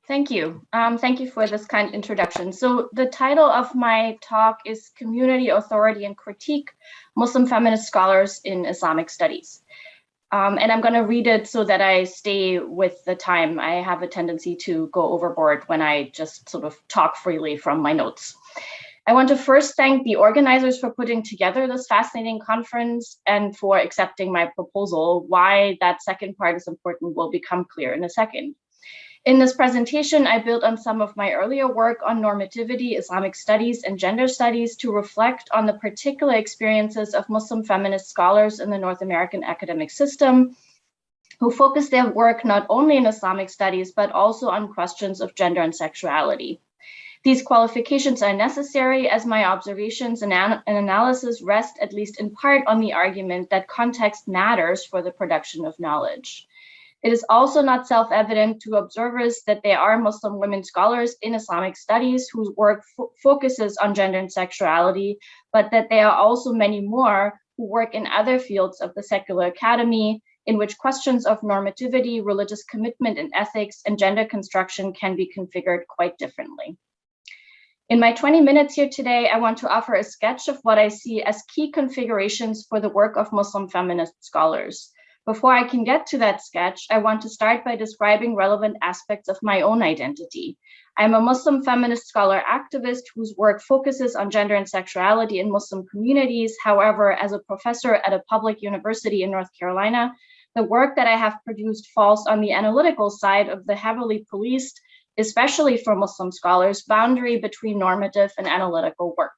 Thank you. Thank you for this kind introduction. So the title of my talk is Community, Authority, and Critique, Muslim Feminist Scholars in Islamic Studies. And I'm going to read it so that I stay with the time. I have a tendency to go overboard when I just sort of talk freely from my notes. I want to first thank the organizers for putting together this fascinating conference and for accepting my proposal. Why that second part is important will become clear in a second. In this presentation, I built on some of my earlier work on normativity, Islamic studies, and gender studies to reflect on the particular experiences of Muslim feminist scholars in the North American academic system, who focus their work not only in Islamic studies, but also on questions of gender and sexuality. These qualifications are necessary as my observations and analysis rest at least in part on the argument that context matters for the production of knowledge. It is also not self-evident to observers that there are Muslim women scholars in Islamic studies whose work focuses on gender and sexuality, but that there are also many more who work in other fields of the secular academy, in which questions of normativity, religious commitment and ethics, and gender construction can be configured quite differently. In my 20 minutes here today, I want to offer a sketch of what I see as key configurations for the work of Muslim feminist scholars. Before I can get to that sketch, I want to start by describing relevant aspects of my own identity. I'm a Muslim feminist scholar activist whose work focuses on gender and sexuality in Muslim communities. However, as a professor at a public university in North Carolina, the work that I have produced falls on the analytical side of the heavily policed, especially for Muslim scholars, boundary between normative and analytical work.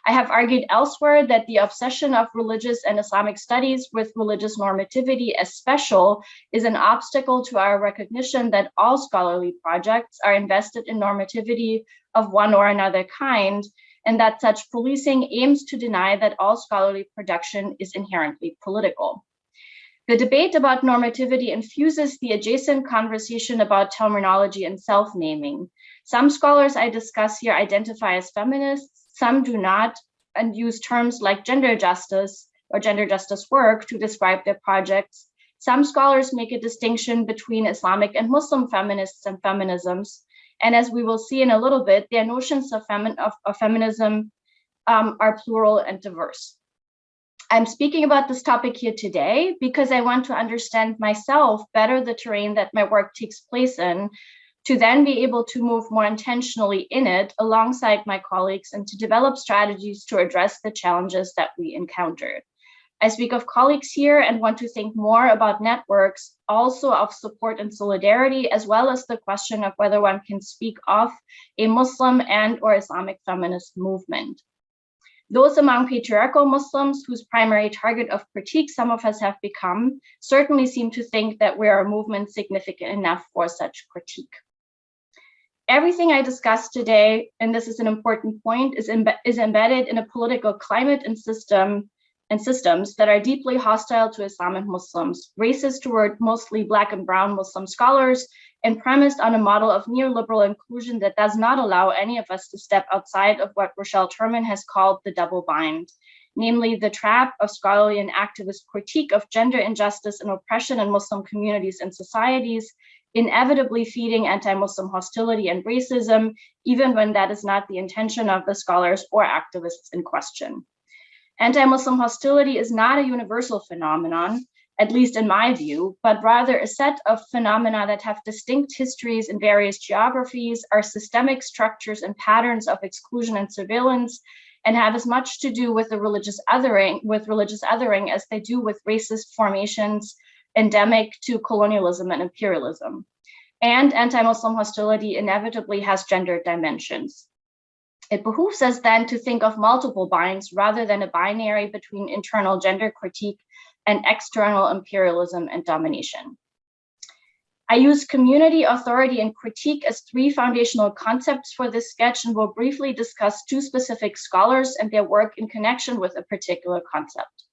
I have argued elsewhere that the obsession of religious and Islamic studies with religious normativity as special is an obstacle to our recognition that all scholarly projects are invested in normativity of one or another kind, and that such policing aims to deny that all scholarly production is inherently political. The debate about normativity infuses the adjacent conversation about terminology and self-naming. Some scholars I discuss here identify as feminists, some do not, and use terms like gender justice or gender justice work to describe their projects. Some scholars make a distinction between Islamic and Muslim feminists and feminisms. And as we will see in a little bit, their notions of feminism are plural and diverse. I'm speaking about this topic here today because I want to understand myself better the terrain that my work takes place in, to then be able to move more intentionally in it alongside my colleagues and to develop strategies to address the challenges that we encountered. I speak of colleagues here and want to think more about networks, also of support and solidarity, as well as the question of whether one can speak of a Muslim and or Islamic feminist movement. Those among patriarchal Muslims whose primary target of critique some of us have become certainly seem to think that we are a movement significant enough for such critique. Everything I discussed today, and this is an important point, is embedded in a political climate and systems that are deeply hostile to Islamic Muslims, racist toward mostly Black and brown Muslim scholars, and premised on a model of neoliberal inclusion that does not allow any of us to step outside of what Rochelle Terman has called the double bind, namely the trap of scholarly and activist critique of gender injustice and oppression in Muslim communities and societies, inevitably feeding anti-Muslim hostility and racism, even when that is not the intention of the scholars or activists in question. Anti-Muslim hostility is not a universal phenomenon, at least in my view, but rather a set of phenomena that have distinct histories in various geographies, are systemic structures and patterns of exclusion and surveillance, and have as much to do with the religious othering as they do with racist formations endemic to colonialism and imperialism. And anti-Muslim hostility inevitably has gender dimensions. It behooves us then to think of multiple binds rather than a binary between internal gender critique and external imperialism and domination. I use community, authority, and critique as three foundational concepts for this sketch and will briefly discuss two specific scholars and their work in connection with a particular concept.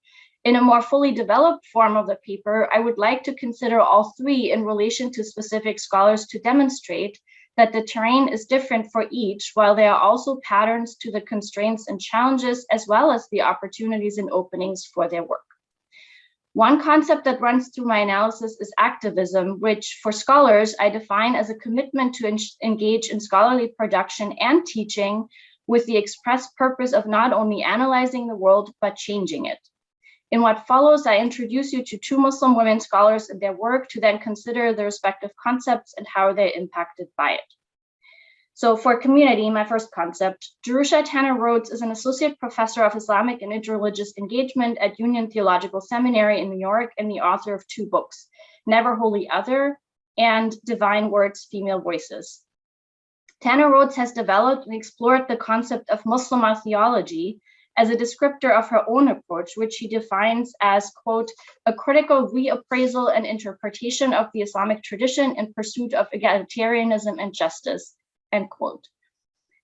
In a more fully developed form of the paper, I would like to consider all three in relation to specific scholars to demonstrate that the terrain is different for each, while there are also patterns to the constraints and challenges, as well as the opportunities and openings for their work. One concept that runs through my analysis is activism, which for scholars I define as a commitment to engage in scholarly production and teaching with the express purpose of not only analyzing the world, but changing it. In what follows, I introduce you to two Muslim women scholars and their work to then consider the respective concepts and how they're impacted by it. So for community, my first concept, Jerusha Tanner Rhodes is an associate professor of Islamic and interreligious engagement at Union Theological Seminary in New York and the author of two books, Never Wholly Other and Divine Words, Female Voices. Tanner Rhodes has developed and explored the concept of Muslim theology as a descriptor of her own approach, which she defines as, quote, a critical reappraisal and interpretation of the Islamic tradition in pursuit of egalitarianism and justice, end quote.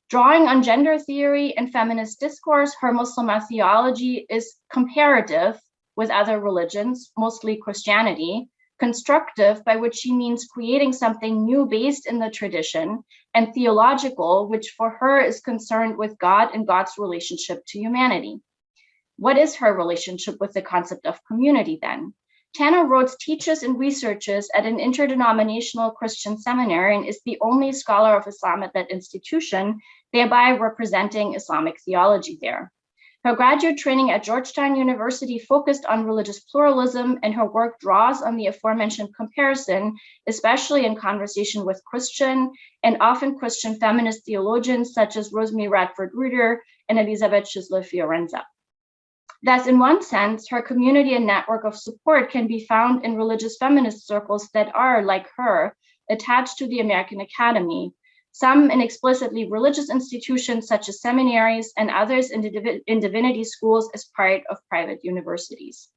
Drawing on gender theory and feminist discourse, her Muslim theology is comparative with other religions, mostly Christianity, constructive, by which she means creating something new based in the tradition, and theological, which for her is concerned with God and God's relationship to humanity. What is her relationship with the concept of community then? Tanner Rhodes teaches and researches at an interdenominational Christian seminary and is the only scholar of Islam at that institution, thereby representing Islamic theology there. Her graduate training at Georgetown University focused on religious pluralism, and her work draws on the aforementioned comparison, especially in conversation with Christian and often Christian feminist theologians such as Rosemary Radford Ruder and Elisabeth Schisler-Fiorenza. Thus, in one sense, her community and network of support can be found in religious feminist circles that are, like her, attached to the American Academy, some in explicitly religious institutions such as seminaries, and others in divinity schools as part of private universities.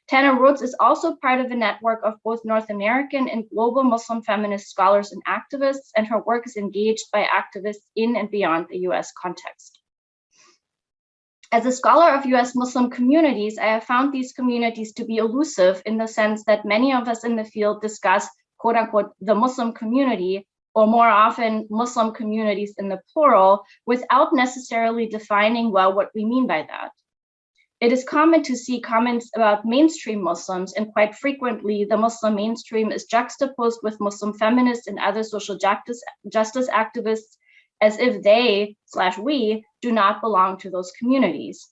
Tanner Rhodes is also part of a network of both North American and global Muslim feminist scholars and activists, and her work is engaged by activists in and beyond the US context. As a scholar of US Muslim communities, I have found these communities to be elusive in the sense that many of us in the field discuss, quote unquote, the Muslim community, or more often Muslim communities in the plural, without necessarily defining well what we mean by that. It is common to see comments about mainstream Muslims, and quite frequently the Muslim mainstream is juxtaposed with Muslim feminists and other social justice activists as if they/we do not belong to those communities.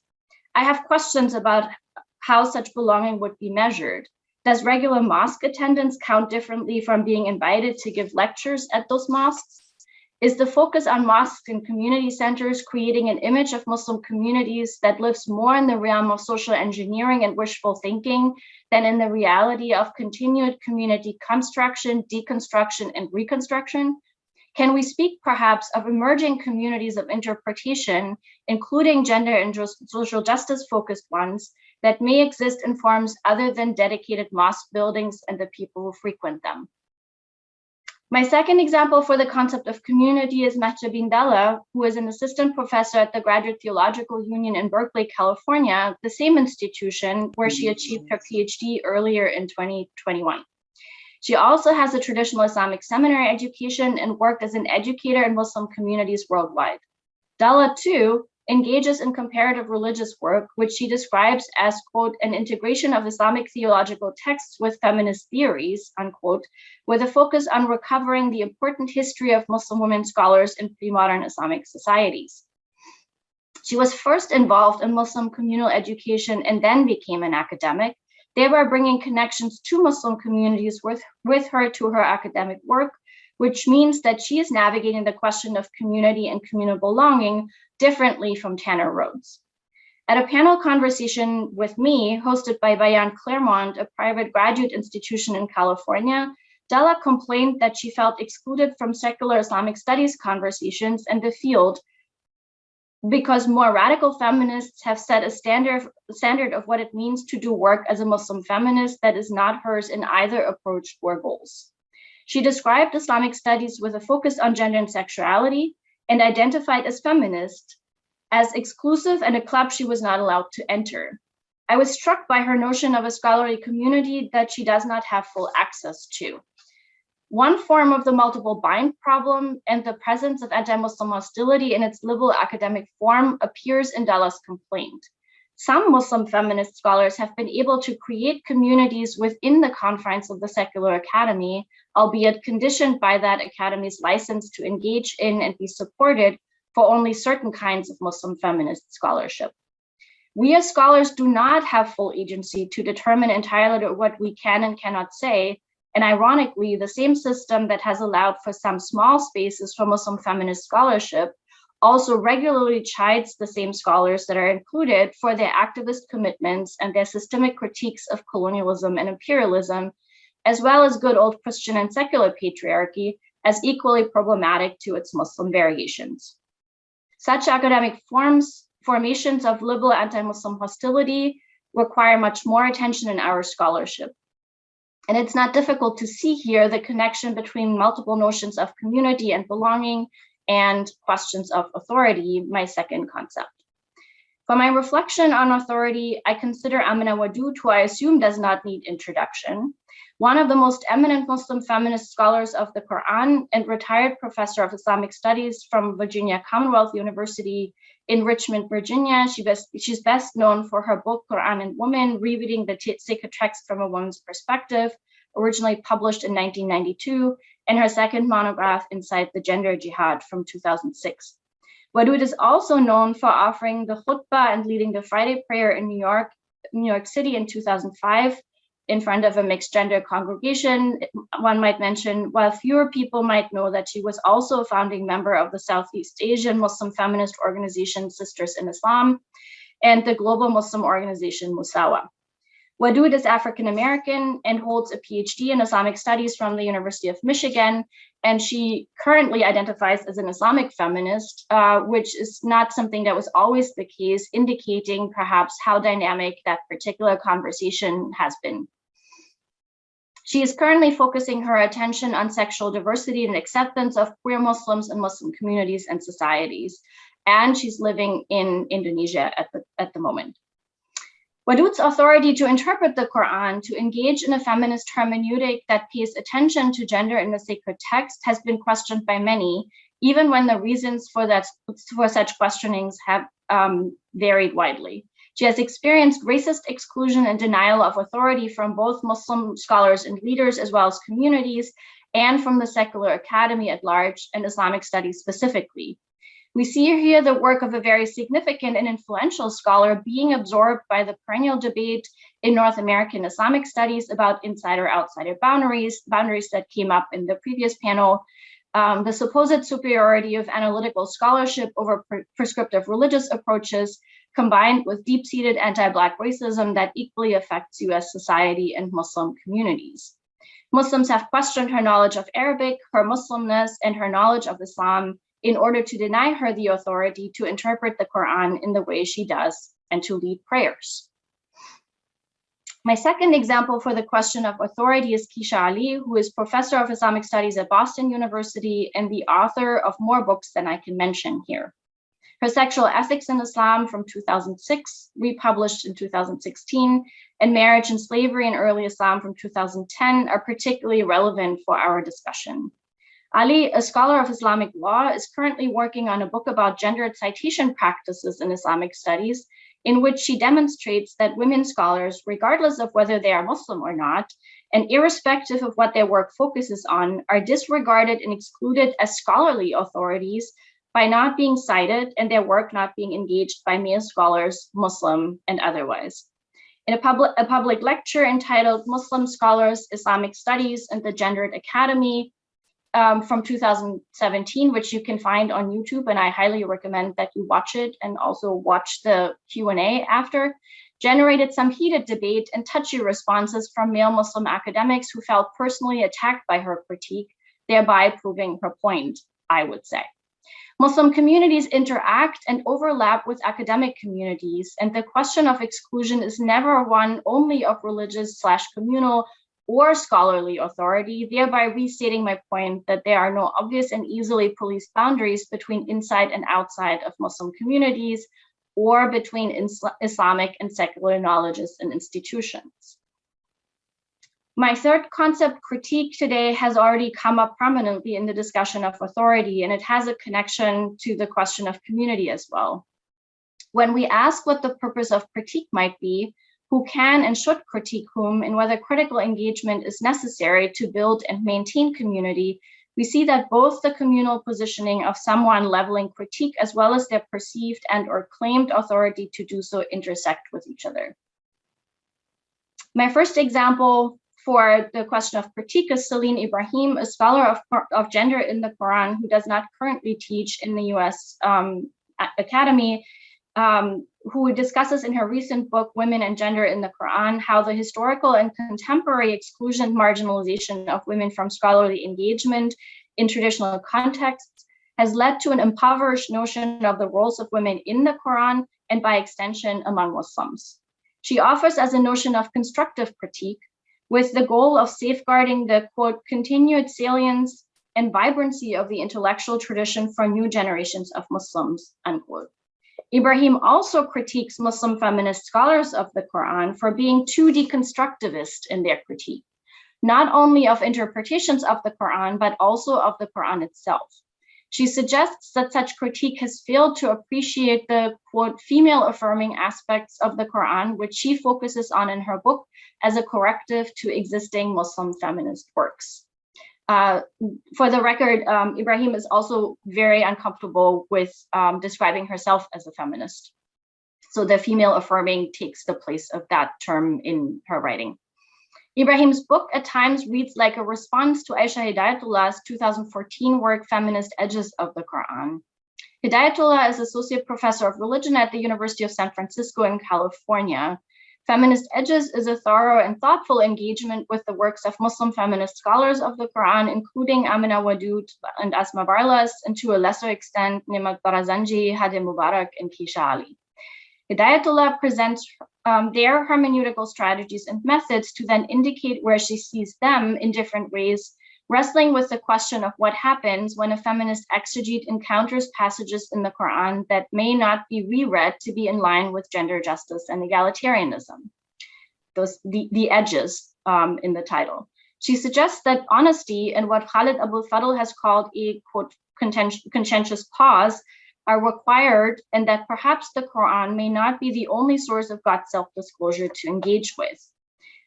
I have questions about how such belonging would be measured. Does regular mosque attendance count differently from being invited to give lectures at those mosques? Is the focus on mosques and community centers creating an image of Muslim communities that lives more in the realm of social engineering and wishful thinking than in the reality of continued community construction, deconstruction, and reconstruction? Can we speak perhaps of emerging communities of interpretation, including gender and social justice focused ones, that may exist in forms other than dedicated mosque buildings and the people who frequent them? My second example for the concept of community is Mehja Bindala, who is an assistant professor at the Graduate Theological Union in Berkeley, California, the same institution where she achieved her PhD earlier in 2021. She also has a traditional Islamic seminary education and worked as an educator in Muslim communities worldwide. Dalla, too, engages in comparative religious work, which she describes as, quote, an integration of Islamic theological texts with feminist theories, unquote, with a focus on recovering the important history of Muslim women scholars in pre-modern Islamic societies. She was first involved in Muslim communal education and then became an academic, thereby bringing connections to Muslim communities with her to her academic work, which means that she is navigating the question of community and communal belonging differently from Tanner Rhodes. At a panel conversation with me, hosted by Bayan Claremont, a private graduate institution in California, Dalla complained that she felt excluded from secular Islamic studies conversations and the field because more radical feminists have set a standard of what it means to do work as a Muslim feminist that is not hers in either approach or goals. She described Islamic studies with a focus on gender and sexuality and identified as feminist, as exclusive and a club she was not allowed to enter. I was struck by her notion of a scholarly community that she does not have full access to. One form of the multiple bind problem and the presence of anti-Muslim hostility in its liberal academic form appears in Dalla's complaint. Some Muslim feminist scholars have been able to create communities within the confines of the secular academy, albeit conditioned by that academy's license to engage in and be supported for only certain kinds of Muslim feminist scholarship. We as scholars do not have full agency to determine entirely what we can and cannot say. And ironically, the same system that has allowed for some small spaces for Muslim feminist scholarship also regularly chides the same scholars that are included for their activist commitments and their systemic critiques of colonialism and imperialism, as well as good old Christian and secular patriarchy, as equally problematic to its Muslim variations. Such academic formations of liberal anti-Muslim hostility require much more attention in our scholarship. And it's not difficult to see here the connection between multiple notions of community and belonging and questions of authority, my second concept. For my reflection on authority, I consider Amina Wadud, who I assume does not need introduction, one of the most eminent Muslim feminist scholars of the Quran and retired professor of Islamic studies from Virginia Commonwealth University in Richmond, Virginia. She's best known for her book, Quran and Woman, Rereading the Sacred Text from a Woman's Perspective, originally published in 1992, and her second monograph, Inside the Gender Jihad, from 2006. Wadud is also known for offering the khutbah and leading the Friday prayer in New York City in 2005 in front of a mixed gender congregation. One might mention, while fewer people might know that she was also a founding member of the Southeast Asian Muslim feminist organization Sisters in Islam and the global Muslim organization Musawa. Wadud is African American and holds a PhD in Islamic studies from the University of Michigan, and she currently identifies as an Islamic feminist, which is not something that was always the case, indicating perhaps how dynamic that particular conversation has been. She is currently focusing her attention on sexual diversity and acceptance of queer Muslims in Muslim communities and societies, and she's living in Indonesia at the moment. Wadud's authority to interpret the Quran, to engage in a feminist hermeneutic that pays attention to gender in the sacred text, has been questioned by many, even when the reasons for such questionings have varied widely. She has experienced racist exclusion and denial of authority from both Muslim scholars and leaders, as well as communities, and from the secular academy at large and Islamic studies specifically. We see here the work of a very significant and influential scholar being absorbed by the perennial debate in North American Islamic studies about insider-outsider boundaries that came up in the previous panel, the supposed superiority of analytical scholarship over prescriptive religious approaches, combined with deep-seated anti-Black racism that equally affects US society and Muslim communities. Muslims have questioned her knowledge of Arabic, her Muslimness, and her knowledge of Islam in order to deny her the authority to interpret the Quran in the way she does and to lead prayers. My second example for the question of authority is Keisha Ali, who is professor of Islamic studies at Boston University and the author of more books than I can mention here. Her Sexual Ethics in Islam from 2006, republished in 2016, and Marriage and Slavery in Early Islam from 2010 are particularly relevant for our discussion. Ali, a scholar of Islamic law, is currently working on a book about gendered citation practices in Islamic studies, in which she demonstrates that women scholars, regardless of whether they are Muslim or not, and irrespective of what their work focuses on, are disregarded and excluded as scholarly authorities by not being cited and their work not being engaged by male scholars, Muslim and otherwise. In a public lecture entitled Muslim Scholars, Islamic Studies, and the Gendered Academy, from 2017, which you can find on YouTube, and I highly recommend that you watch it and also watch the Q&A after, generated some heated debate and touchy responses from male Muslim academics who felt personally attacked by her critique, thereby proving her point, I would say. Muslim communities interact and overlap with academic communities, and the question of exclusion is never one only of religious/communal or scholarly authority, thereby restating my point that there are no obvious and easily policed boundaries between inside and outside of Muslim communities or between Islamic and secular knowledges and institutions. My third concept, critique, today has already come up prominently in the discussion of authority, and it has a connection to the question of community as well. When we ask what the purpose of critique might be, who can and should critique whom, and whether critical engagement is necessary to build and maintain community, we see that both the communal positioning of someone leveling critique as well as their perceived and or claimed authority to do so intersect with each other. My first example for the question of critique is Celine Ibrahim, a scholar of gender in the Quran who does not currently teach in the US Academy, who discusses in her recent book, Women and Gender in the Quran, how the historical and contemporary exclusion and marginalization of women from scholarly engagement in traditional contexts has led to an impoverished notion of the roles of women in the Quran and by extension among Muslims. She offers as a notion of constructive critique with the goal of safeguarding the, quote, continued salience and vibrancy of the intellectual tradition for new generations of Muslims, unquote. Ibrahim also critiques Muslim feminist scholars of the Quran for being too deconstructivist in their critique, not only of interpretations of the Quran, but also of the Quran itself. She suggests that such critique has failed to appreciate the, quote, female-affirming aspects of the Quran, which she focuses on in her book as a corrective to existing Muslim feminist works. For the record, Ibrahim is also very uncomfortable with describing herself as a feminist. So the female affirming takes the place of that term in her writing. Ibrahim's book at times reads like a response to Aisha Hidayatullah's 2014 work, Feminist Edges of the Quran. Hidayatullah is Associate Professor of Religion at the University of San Francisco in California. Feminist Edges is a thorough and thoughtful engagement with the works of Muslim feminist scholars of the Quran, including Amina Wadud and Asma Barlas, and to a lesser extent, Nimat Barazanji, Hadi Mubarak, and Keisha Ali. Hidayatullah presents their hermeneutical strategies and methods to then indicate where she sees them in different ways, wrestling with the question of what happens when a feminist exegete encounters passages in the Quran that may not be reread to be in line with gender justice and egalitarianism. The edges in the title. She suggests that honesty and what Khalid Abul Fadl has called a, quote, conscientious pause are required, and that perhaps the Quran may not be the only source of God's self-disclosure to engage with.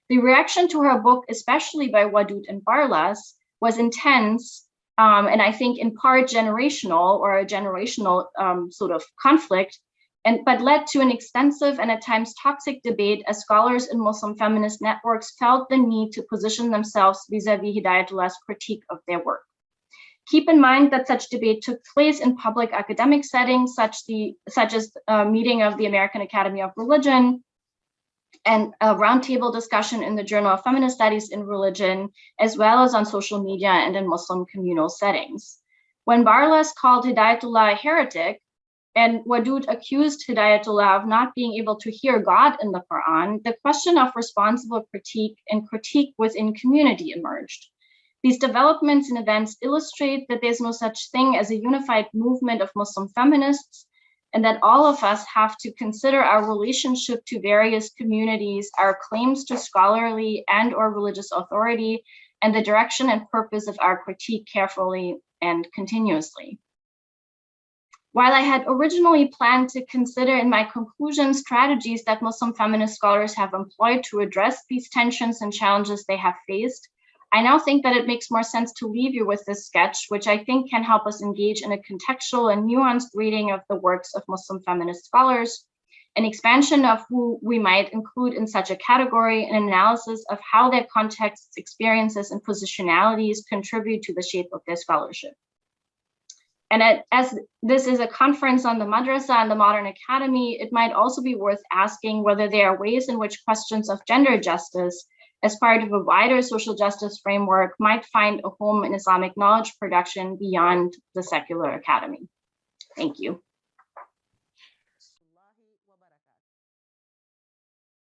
The reaction to her book, especially by Wadud and Barlas, was intense, and I think in part generational or a generational sort of conflict, but led to an extensive and at times toxic debate as scholars in Muslim feminist networks felt the need to position themselves vis-a-vis Hidayatullah's critique of their work. Keep in mind that such debate took place in public academic settings, such as a meeting of the American Academy of Religion, and a roundtable discussion in the Journal of Feminist Studies in Religion, as well as on social media and in Muslim communal settings. When Barlas called Hidayatullah a heretic, and Wadud accused Hidayatullah of not being able to hear God in the Quran, the question of responsible critique and critique within community emerged. These developments and events illustrate that there's no such thing as a unified movement of Muslim feminists, and that all of us have to consider our relationship to various communities, our claims to scholarly and or religious authority, and the direction and purpose of our critique carefully and continuously. While I had originally planned to consider in my conclusion strategies that Muslim feminist scholars have employed to address these tensions and challenges they have faced, I now think that it makes more sense to leave you with this sketch, which I think can help us engage in a contextual and nuanced reading of the works of Muslim feminist scholars, an expansion of who we might include in such a category, and an analysis of how their contexts, experiences, and positionalities contribute to the shape of their scholarship. And as this is a conference on the madrasa and the modern academy, it might also be worth asking whether there are ways in which questions of gender justice as part of a wider social justice framework might find a home in Islamic knowledge production beyond the secular academy. Thank you.